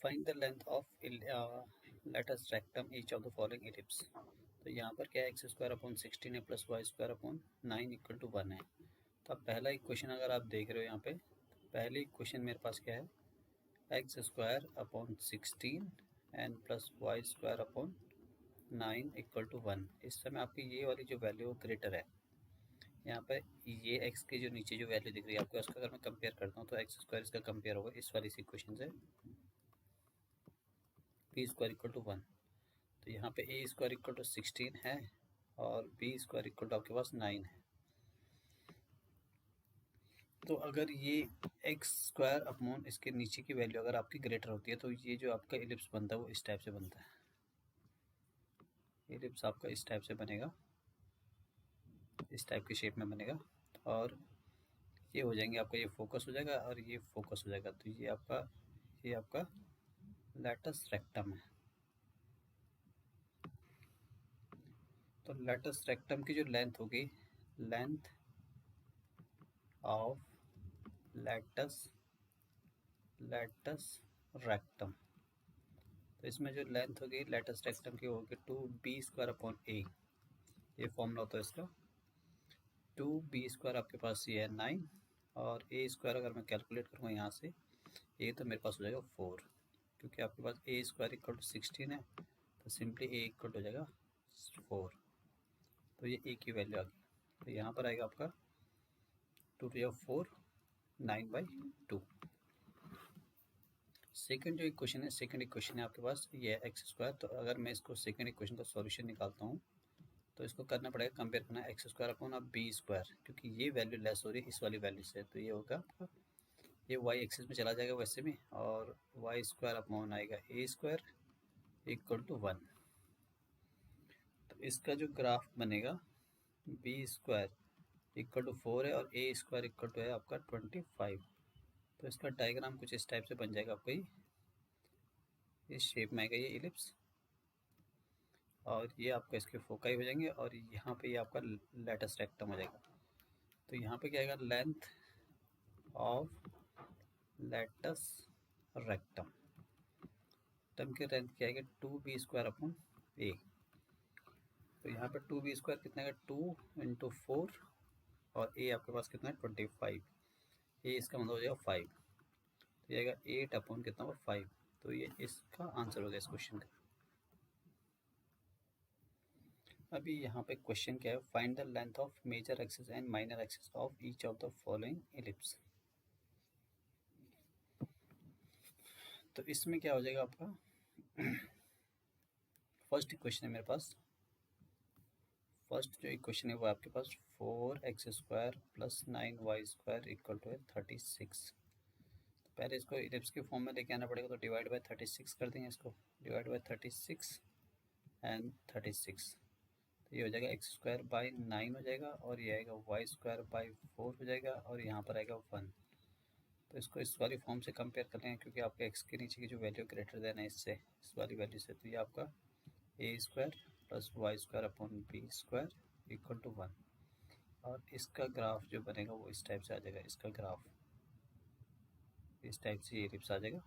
Find the length of latus rectum each of the following ellipse. तो यहाँ पर क्या है, एक्स स्क्वायर अपॉन 16 है plus Y square upon 9 equal to 1 है। तो अब पहला इक्वेशन अगर आप देख रहे हो यहाँ पे, पहले इक्वेशन मेरे पास क्या है, X square upon 16 and plus Y square upon 9 equal to 1। इस समय आपकी ये वाली जो वैल्यू है ग्रेटर है। यहाँ पे ये एक्स की जो नीचे जो वैल्यू दिख रही है आपको, उसका अगर मैं कंपेयर करता हूँ तो एक्स स्क्वायर इसका कंपेयर होगा इस वाली इक्वेशन से, बी स्क्वायर इक्वल टू 1। तो यहाँ पे ए स्क्वायर इक्वल टू 16 है और बी स्क्वायर इक्वल टू आपके पास 9 है। तो अगर ये एक्स स्क्वायर अपॉन इसके नीचे की वैल्यू अगर आपकी ग्रेटर होती है तो ये जो आपका इलिप्स बनता है वो इस टाइप से बनता है। इलिप्स आपका इस टाइप से बनेगा, इस टाइप की शेप में बनेगा और ये हो जाएंगे आपका, ये फोकस हो जाएगा और ये फोकस हो जाएगा। तो ये आपका लेटस रेक्टम है। तो लेटस रेक्टम की जो लेंथ होगी, लेंथ ऑफ लेटस रेक्टम, तो इसमें जो लेंथ होगी लेटस रेक्टम की होगी 2b स्क्वायर अपॉन ए। ये फॉर्मूला होता है इसका। 2b स्क्वायर आपके पास ये है 9 और ए स्क्वायर अगर मैं कैलकुलेट करूँगा यहाँ से, ये तो मेरे पास हो जाएगा 4, क्योंकि आपके पास ए स्क्वायर इक्वल टू 16 है तो सिंपली ए इक्वल हो जाएगा 4। तो ये ए की वैल्यू आ गई। तो यहाँ पर आएगा आपका 2 टू 4 9/2। सेकंड जो इक्वेशन है, सेकंड इक्वेशन है आपके पास ये एक्स स्क्वायर। तो अगर मैं इसको सेकंड इक्वेशन का सॉल्यूशन निकालता हूँ तो इसको करना पड़ेगा, कंपेयर करना है एक्स स्क्वायर अपॉन अब बी स्क्वायर, क्योंकि ये वैल्यू लेस हो रही है इस वाली वैल्यू से। तो ये होगा आपका, ये वाई एक्सिस में चला जाएगा वैसे भी, और वाई स्क्वायर अपॉन आएगा ए स्क्वायर इक्वल टू 1। तो इसका जो ग्राफ बनेगा, बी स्क्वायर इक्वल टू 4 है और ए स्क्वायर इक्वल टू है आपका 25। तो इसका डायग्राम कुछ इस टाइप से बन जाएगा आपका, इस शेप में आएगा ये इलिप्स, और ये आपका इसके फोकाई हो जाएंगे और यहाँ पे ये आपका लेटस रेक्टम हो जाएगा। तो यहाँ पे क्या आएगा, length of latus rectum, term की लेंथ क्या आएगा 2b स्क्वायर अपॉन ए। तो यहाँ पे 2b स्क्वायर कितना आएगा 2 इंटू 4 और ए आपके पास कितना है 25। ए इसका मतलब हो जाएगा 5। तो ये आएगा 8 अपॉन कितना होगा 5। तो ये इसका आंसर हो गया इस क्वेश्चन का। अभी यहाँ पे क्वेश्चन क्या है, find the length of major axis and minor axis of each of the following ellipse. तो इसमें क्या हो जाएगा आपका, फर्स्ट इक्वेशन है मेरे पास, फर्स्ट जो इक्वेशन है वो आपके पास 4x square plus 9y square equal to है 36। तो पहले इसको इलिप्स के फॉर्म में लेके आना पड़ेगा, तो डिवाइड बाय 36 कर देंगे इसको, डिवाइड बाय 36 एंड 36। तो ये हो जाएगा एक्स स्क्वायर बाई 9 हो जाएगा और ये आएगा वाई स्क्वायर बाई 4 हो जाएगा और यहाँ पर आएगा 1। तो इसको इस वाली फॉर्म से कंपेयर कर लेंगे, क्योंकि आपके एक्स के नीचे की जो वैल्यू ग्रेटर देन है इससे, इस वाली वैल्यू से। तो ये आपका A square plus Y square upon B square equal to 1, और इसका ग्राफ जो बनेगा वो इस टाइप से आ जाएगा। इसका ग्राफ इस टाइप से ये इलिप्स आ जाएगा।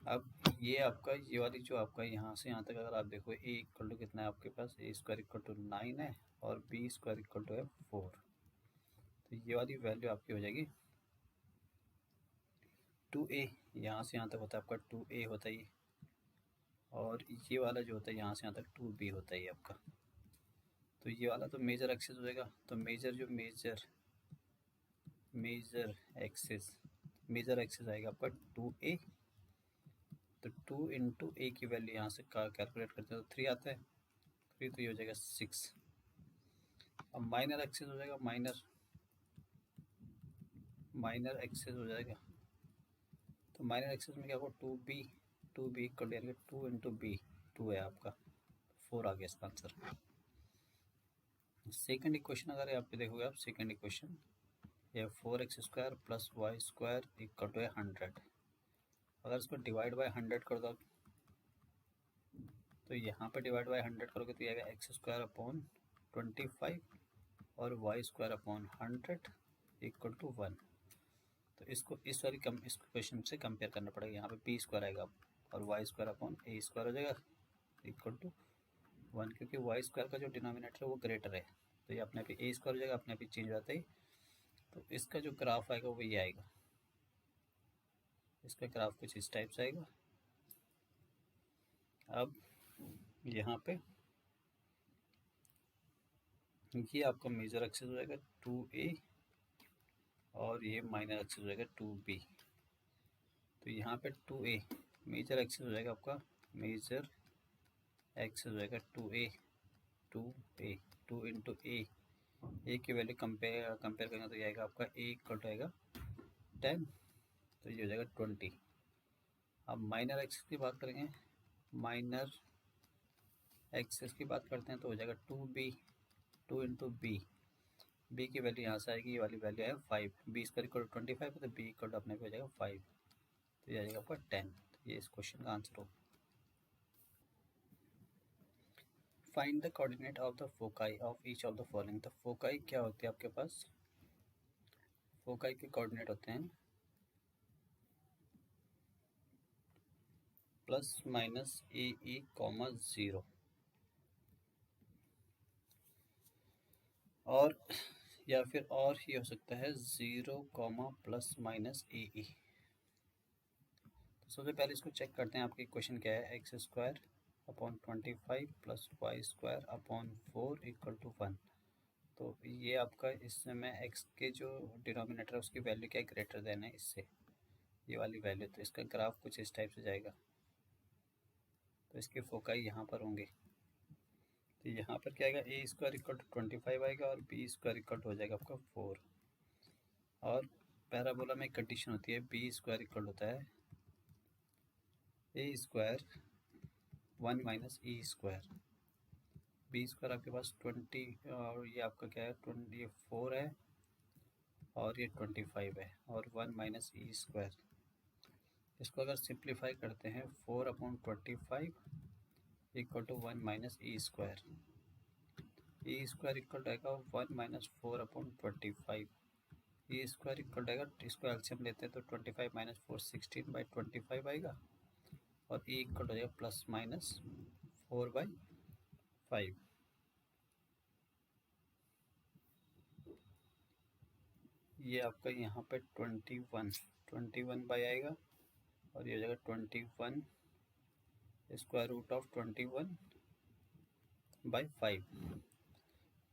अब ये आपका, ये वाली जो आपका यहाँ से यहाँ तक अगर आप देखो, ए इक्वल टू कितना है आपके पास, ए स्क्वायर इक्वल टू 9 है और बी स्क्वायर इक्वल टू है 4। तो ये वाली वैल्यू आपकी हो जाएगी 2a। यहाँ से यहाँ तक होता है आपका 2a होता है ये, और ये वाला जो होता है यहाँ से यहाँ तक 2b होता है ये आपका। तो ये वाला तो मेजर एक्सिस हो जाएगा। तो मेजर एक्सिस आएगा आपका 2a। तो 2 इंटू ए की वैल्यू यहाँ से कैलकुलेट करते हैं तो 3 आता है, 3 तो ये हो जाएगा 6। अब माइनर एक्सिस हो जाएगा, माइनर एक्सिस हो जाएगा। तो माइनर एक्सिस में क्या होगा 2b equal to 2 into B, 2 है आपका, 4 आ गया इसका आंसर। सेकंड इक्वेशन अगर यहाँ पे देखोगे आप, सेकंड इक्वेशन ये 4x square plus Y square equal to है 100। अगर इसको डिवाइड बाय 100 कर दो तो यहाँ पे डिवाइड बाय 100 करोगे तो ये आएगा एक्स स्क्वायर अपॉन 25 और Y square upon 100 equal to 1। तो इसको इस क्वेश्चन से कंपेयर करना पड़ेगा। यहाँ पे बी स्क्वायर आएगा और वाई स्क्वायर अपॉन ए स्क्वायर हो जाएगा इक्वल टू 1, क्योंकि वाई स्क्वायर का जो डिनोमिनेटर है वो ग्रेटर है, तो ये अपने आप ए स्क्वायर हो जाएगा, अपने आप ही चेंज हो जाता है। तो इसका जो ग्राफ आएगा वो ये आएगा, इसका ग्राफ कुछ इस टाइप से आएगा। अब यहाँ पे ये आपका मेजर एक्सिस हो जाएगा 2a और ये माइनर एक्सिस हो जाएगा 2b। तो यहाँ पे 2a मेजर एक्सिस हो जाएगा आपका, मेजर एक्सिस हो जाएगा 2a 2 इंटू ए की वैल्यू कंपेयर करेंगे तो ये आएगा आपका a इक्वल टू आएगा 10, तो ये हो जाएगा 20। अब माइनर एक्सिस की बात करेंगे, माइनर एक्सिस की बात करते हैं तो हो जाएगा 2b 2 इंटू बी की वैल्यू यहाँ से आएगी, ये वाली वैल्यू है 5, बी स्क्वायर इक्वल टू 25 है तो बी इक्वल टू अपने पे हो जाएगा 5, तो ये आ जाएगा आपका 10। तो ये इस क्वेश्चन का आंसर हो। Find the coordinate of the foci of each of the following. तो फोकाई क्या होती है आपके पास, फोकाई के कोऑर्डिनेट होते हैं प्लस माइनस ए कॉमा 0 और या फिर और ही हो सकता है 0 कॉमा प्लस माइनस ए। तो सबसे पहले इसको चेक करते हैं, आपकी क्वेश्चन क्या है, X square upon 25 plus Y square upon 4 equal to 1। तो ये आपका इसमें एक्स के जो डिनोमिनेटर है उसकी वैल्यू क्या ग्रेटर देन है इससे, ये वाली वैल्यू। तो इसका ग्राफ कुछ इस टाइप से जाएगा, तो इसके फोकाई यहाँ पर होंगे। तो यहाँ पर क्या आएगा, ए स्क्वायर इक्वल टू 25 आएगा और बी स्क्वायर इक्वल टू हो जाएगा आपका 4। और पैराबोला में एक कंडीशन होती है, बी स्क्वायर इक्वल होता है ए square 1 minus E square. B square आपके पास 20 और ये आपका क्या है 20, ये 4 है और ये 25 है और 1 माइनस ई स्क्वायर। इसको अगर सिंप्लीफाई करते हैं 4 upon 25 equal to 1 minus E square. E square equal आएगा 1 minus 4 upon 25, E square equal आएगा, इसको एलसीएम लेते हैं तो 25 माइनस 4 16/25 आएगा और ई इक्वल हो जाएगा प्लस माइनस 4/5। ये आपका यहाँ पे 21 बाई आएगा और ये हो जाएगा 21 स्क्वायर रूट ऑफ 21/5।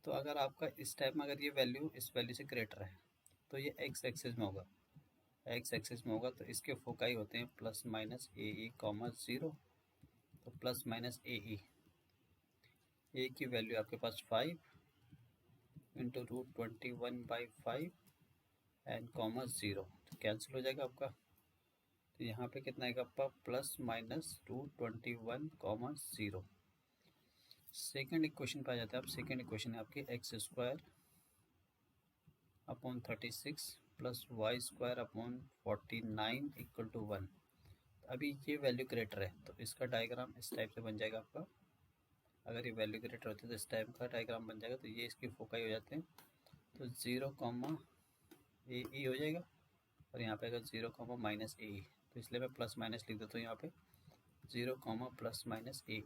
तो अगर आपका इस टाइप में अगर ये वैल्यू इस वैल्यू से ग्रेटर है तो ये एक्स एक्सिस में होगा, एक्स एक्सिस में होगा। तो इसके फोकाई होते हैं प्लस माइनस ए कॉमा 0। तो प्लस माइनस ए की वैल्यू आपके पास 5 इंटू रूट 21/5 एंड कॉमा 0, तो कैंसिल हो जाएगा आपका। तो यहाँ पे कितना आएगा आपका plus minus root 21/0। Second equation पे आ जाता है। अब सेकेंड इक्वेशन है आपकी X square upon 36 plus Y square upon 49 equal to 1। अभी ये वैल्यू ग्रेटर है तो इसका डायग्राम इस टाइप से बन जाएगा आपका। अगर ये वैल्यू ग्रेटर होती है तो इस टाइप का डायग्राम बन जाएगा। तो ये इसकी फोकाई हो जाते हैं, तो 0 कॉमा ए हो जाएगा और यहाँ पे अगर 0 कॉमा माइनस ए, तो इसलिए मैं प्लस माइनस लिख देता हूँ यहाँ पे 0 कॉमा प्लस माइनस ए।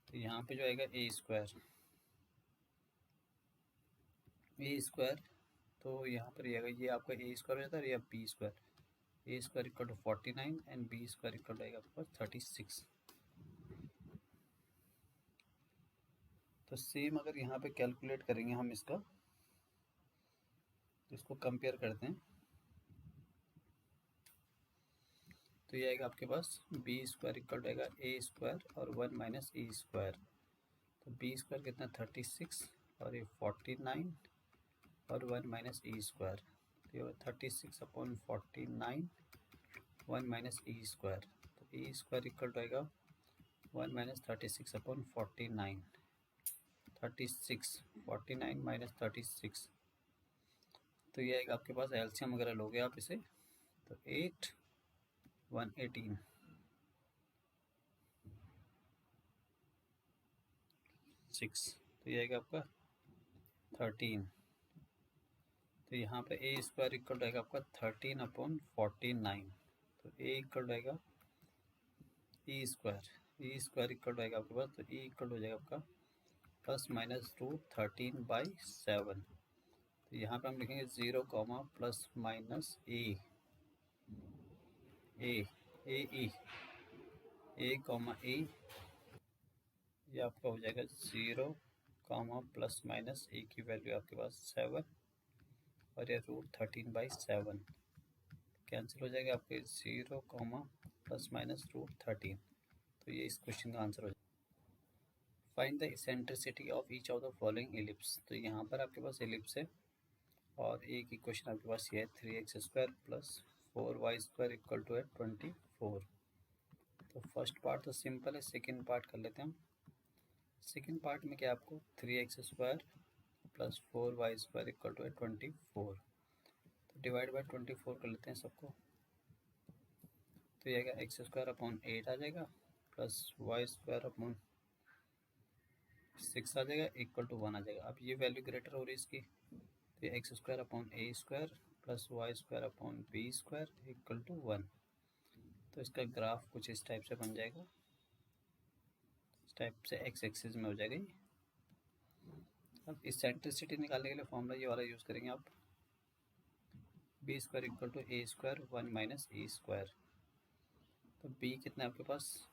तो यहाँ पे जो आएगा ए स्क्वायर, तो यहाँ पर ये आएगा, ये आपका ए स्क्वायर हो जाता है या B square, A square equal to 49 and B square equal to आएगा आपके पास 36। तो सेम अगर यहाँ पे कैलकुलेट करेंगे हम इसको कंपेयर करते हैं तो ये आएगा आपके पास बी स्क्वायर इक्वल टू आएगा ए स्क्वायर और 1 माइनस ई स्क्वायर। तो बी स्क्वायर कितना 36 और ये 49 और 1 माइनस ई स्क्वायर, तो ये 36 अपॉन 49 1 माइनस ई स्क्वायर। तो ई स्क्वायर इक्वल टू आएगा 1 माइनस 36 अपॉन 49, 49 माइनस 36। तो ये आएगा आपके पास, एलसीएम वगैरह लोगे आप इसे तो 8 118 6, तो ये आएगा आपका 13। तो यहाँ पे ए स्क्वायर इक्वल रहेगा आपका 13/49। तो ए इक्वल रहेगा ई स्क्वायर इक्वल रहेगा आपके पास, तो ई इक्वल हो जाएगा आपका +-√13/7। तो यहाँ पे हम लिखेंगे 0, प्लस माइनस ए, ये आपका हो जाएगा 0, +-ए की वैल्यू आपके पास 7 और ये √13/7 कैंसिल हो जाएगा आपके 0, +-√13। तो ये इस क्वेश्चन का आंसर हो जाएगा। Find the eccentricity of each of the following ellipse. तो यहाँ पर आपके पास एलिप्स है और एक इक्वेशन आपके पास ये है 3x² + 4y² इक्वल टू है 24। तो फर्स्ट पार्ट तो सिंपल है, सेकेंड पार्ट कर लेते हैं हम। सेकेंड पार्ट में क्या आपको 3x² + 4y² इक्वल टू है 24। तो डिवाइड बाय 24 कर लेते हैं सबको। तो ये आएगा x²/8 आ जाएगा +y²/6 आ जाएगा इक्वल टू 1 आ जाएगा। अब ये वैल्यू ग्रेटर हो रही है इसकी, तो x²/a² + y²/b² इक्वल टू 1। तो इसका ग्राफ कुछ इस टाइप से बन जाएगा, इस टाइप से एक्स एक्सिस में हो जाएगा ये। अब इसेंट्रिसिटी निकालने के लिए फॉर्मूला ये वाला यूज़ करेंगे आप, b² equal to a² 1 - e²। तो b कितना है आपके पास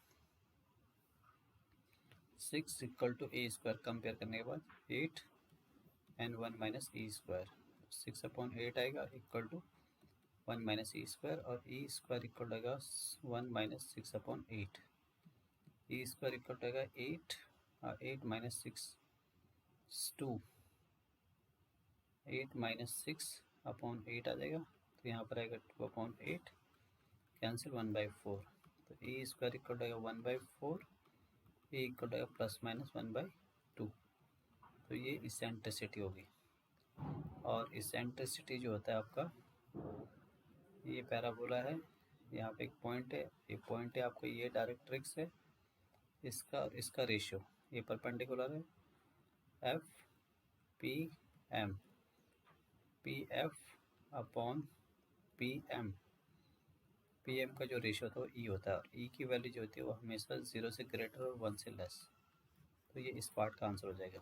6 इक्वल टू a² कंपेयर करने के बाद 8 एंड 1 - e²। 6/8 आएगा इक्वल टू 1 - e² और e² इक्वल रहेगा 1 - 6/8। e² इक्वल रहेगा 8 और 8 - 6 2, 8 - 6/8 आ जाएगा। तो यहाँ पर आएगा 2/8 कैंसिल 1/4। तो e² इक्वल रहेगा 1/4, ए इक्वल रहेगा +-1/2। तो ये इसेंट्रिसिटी होगी। और इसेंट्रिसिटी जो होता है आपका, ये पैराबोला है, यहाँ पे एक पॉइंट है, ये पॉइंट है आपका, ये डायरेक्ट्रिक्स है, इसका और इसका रेशियो, ये परपेंडिकुलर है F P M, PF/PM। PM का जो रेशियो होता है वो E होता है और E की वैल्यू जो होती है वो हमेशा 0 से ग्रेटर और 1 से लेस। तो ये इस पार्ट का आंसर हो जाएगा।